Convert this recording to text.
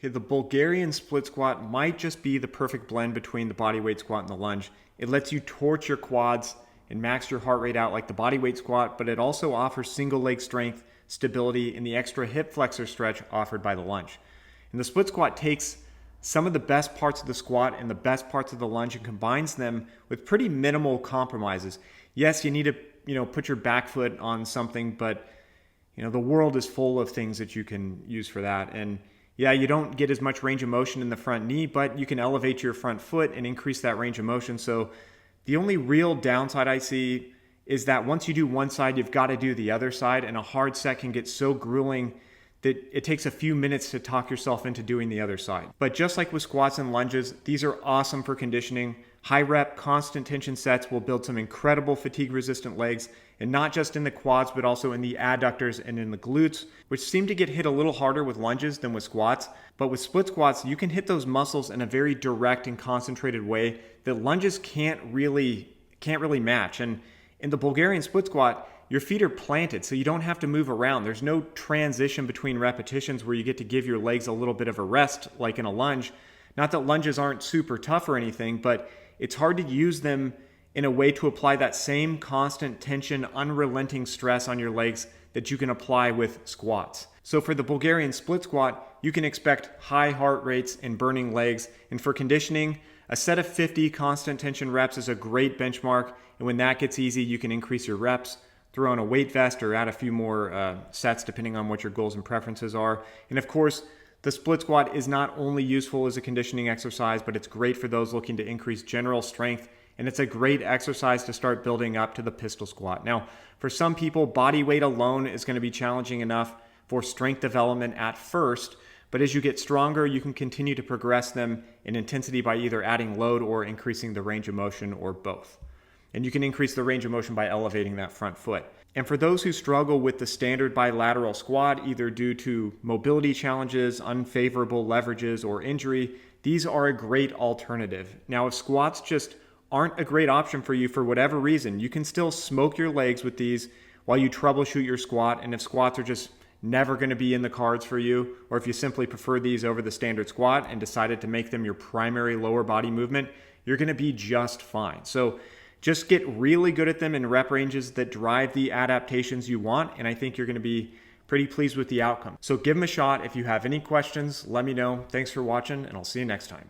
Okay, the Bulgarian split squat might just be the perfect blend between the bodyweight squat and the lunge. It lets you torch your quads and max your heart rate out like the bodyweight squat, but it also offers single leg strength, stability, and the extra hip flexor stretch offered by the lunge. And the split squat takes some of the best parts of the squat and the best parts of the lunge and combines them with pretty minimal compromises. Yes, you need to, put your back foot on something, but the world is full of things that you can use for that. And yeah, you don't get as much range of motion in the front knee, but you can elevate your front foot and increase that range of motion. So the only real downside I see is that once you do one side, you've got to do the other side, and a hard set can get so grueling that it takes a few minutes to talk yourself into doing the other side. But just like with squats and lunges, these are awesome for conditioning. High rep, constant tension sets will build some incredible fatigue resistant legs, and not just in the quads, but also in the adductors and in the glutes, which seem to get hit a little harder with lunges than with squats. But with split squats, you can hit those muscles in a very direct and concentrated way that lunges can't really match. And in the Bulgarian split squat, your feet are planted, so you don't have to move around. There's no transition between repetitions where you get to give your legs a little bit of a rest, like in a lunge. Not that lunges aren't super tough or anything, but it's hard to use them in a way to apply that same constant tension, unrelenting stress on your legs that you can apply with squats. So for the Bulgarian split squat, you can expect high heart rates and burning legs. And for conditioning, a set of 50 constant tension reps is a great benchmark. And when that gets easy, you can increase your reps, throw on a weight vest, or add a few more sets depending on what your goals and preferences are. And of course, the split squat is not only useful as a conditioning exercise, but it's great for those looking to increase general strength. And it's a great exercise to start building up to the pistol squat. Now, for some people, body weight alone is going to be challenging enough for strength development at first. But as you get stronger, you can continue to progress them in intensity by either adding load or increasing the range of motion, or both. And you can increase the range of motion by elevating that front foot. And for those who struggle with the standard bilateral squat, either due to mobility challenges, unfavorable leverages, or injury, these are a great alternative. Now, if squats just aren't a great option for you for whatever reason, you can still smoke your legs with these while you troubleshoot your squat. And if squats are just never going to be in the cards for you, or if you simply prefer these over the standard squat and decided to make them your primary lower body movement, you're going to be just fine. So just get really good at them in rep ranges that drive the adaptations you want, and I think you're going to be pretty pleased with the outcome. So give them a shot. If you have any questions, let me know. Thanks for watching, and I'll see you next time.